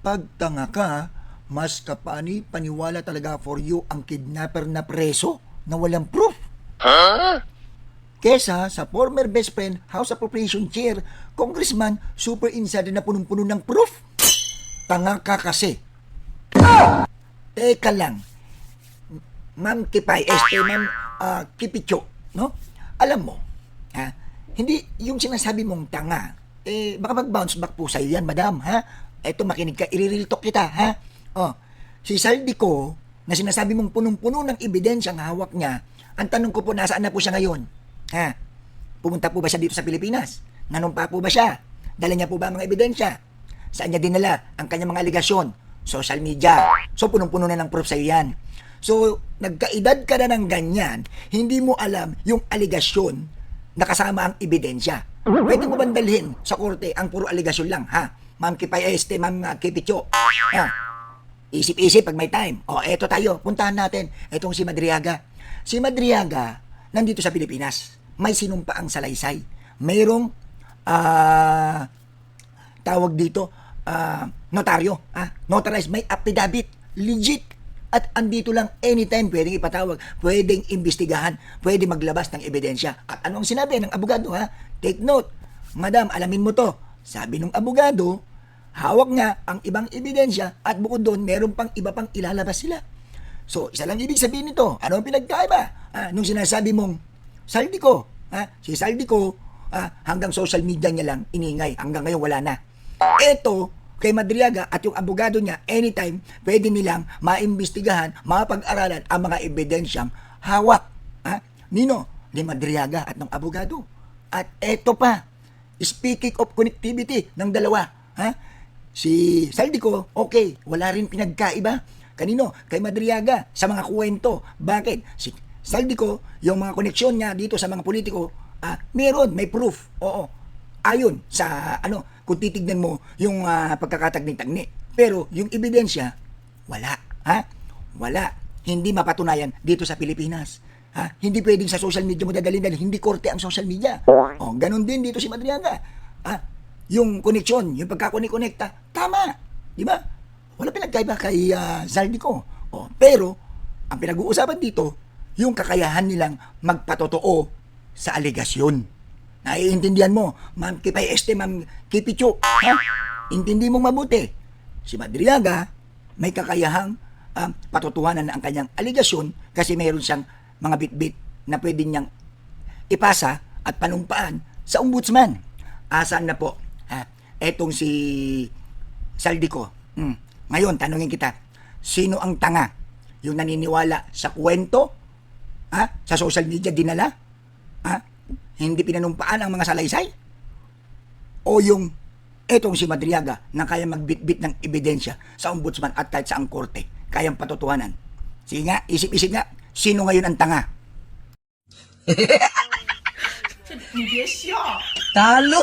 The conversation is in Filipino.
Pag tanga ka, mas paniwala talaga for you ang kidnapper na preso na walang proof. Kesa sa former best friend, House Appropriation Chair, Congressman, super insider na punong-puno ng proof. Tanga ka kasi. Teka lang, Ma'am Kipay, Ma'am Kipicho, no? Alam mo, ha? Hindi yung sinasabi mong tanga, baka mag-bounce back po sa'yo yan, madam, ha? Eto, makinig ka, i-real talk kita, ha? Oh, si Saldico, na sinasabi mong punong-puno ng ebidensya ang hawak niya, ang tanong ko po, nasaan na po siya ngayon? Ha? Pumunta po ba siya dito sa Pilipinas? Nanumpa po ba siya? Dala niya po ba ang mga ebidensya? Saan niya dinala ang kanyang mga aligasyon? Social media. So, punong-puno na ng proof sa'yo yan. So, nagkaedad ka na ng ganyan, hindi mo alam yung aligasyon na kasama ang ebidensya. Pwede mo bandalhin sa korte ang puro aligasyon lang, ha? Ma'am Kipay, Ma'am Kipicho. Ha? Isip-isip pag may time. O, eto tayo, puntahan natin. Etong si Madriaga. Si Madriaga, nandito sa Pilipinas. May sinumpa ang salaysay. Mayroong, tawag dito, notaryo. Notarized, may affidavit. Legit. At andito lang anytime pwedeng ipatawag, pwedeng imbestigahan, pwedeng maglabas ng ebidensya. At ano ang sinabi ng abogado, ha? Take note, madam, alamin mo to. Sabi ng abogado, hawak nga ang ibang ebidensya at bukod doon, meron pang iba pang ilalabas sila. So, isa lang ibig sabihin nito. Ano ang pinagkaiba? Nung sinasabi mong, Saldico, si Saldico, hanggang social media niya lang iningay. Hanggang ngayon wala na. Eto, kay Madriaga at yung abogado niya, anytime, pwede nilang maimbestigahan, mapag-aralan ang mga ebidensyang hawak. Nino? Ni Madriaga at ng abogado. At eto pa, speaking of connectivity ng dalawa, si Saldico, okay, wala rin pinagkaiba. Kanino? Kay Madriaga, sa mga kwento. Bakit? Si Saldico, yung mga koneksyon niya dito sa mga politiko, meron, may proof. Oo. Ayon sa kung titignan mo yung pagkakatagni-tagni. Pero yung ebidensya, wala. Wala. Hindi mapatunayan dito sa Pilipinas. Hindi pwedeng sa social media mo dadalhin dahil hindi korte ang social media. Ganun din dito si Madriaga. Yung koneksyon, yung pagkakonek-konekta, tama. Di ba? Wala pinagkaiba kay Saldico. Pero, ang pinag-uusapan dito, yung kakayahan nilang magpatotoo sa aligasyon. Naiintindihan mo, Ma'am Kipay, Ma'am Kipicho, intindi mong mabuti. Si Madriaga, may kakayahang patutuhanan ang kanyang aligasyon kasi mayroon siyang mga bit-bit na pwede niyang ipasa at panumpaan sa ombudsman. Saan na po? Etong si Saldico. Ngayon, tanungin kita, sino ang tanga? Yung naniniwala sa kwento? Sa social media dinala? Hindi pinanumpaan ang mga salaysay? O yung etong si Madriaga na kaya magbitbit ng ebidensya sa ombudsman at kahit sa ang korte, kayang patutuhanan? Sige nga, isip-isip nga, sino ngayon ang tanga? Talo!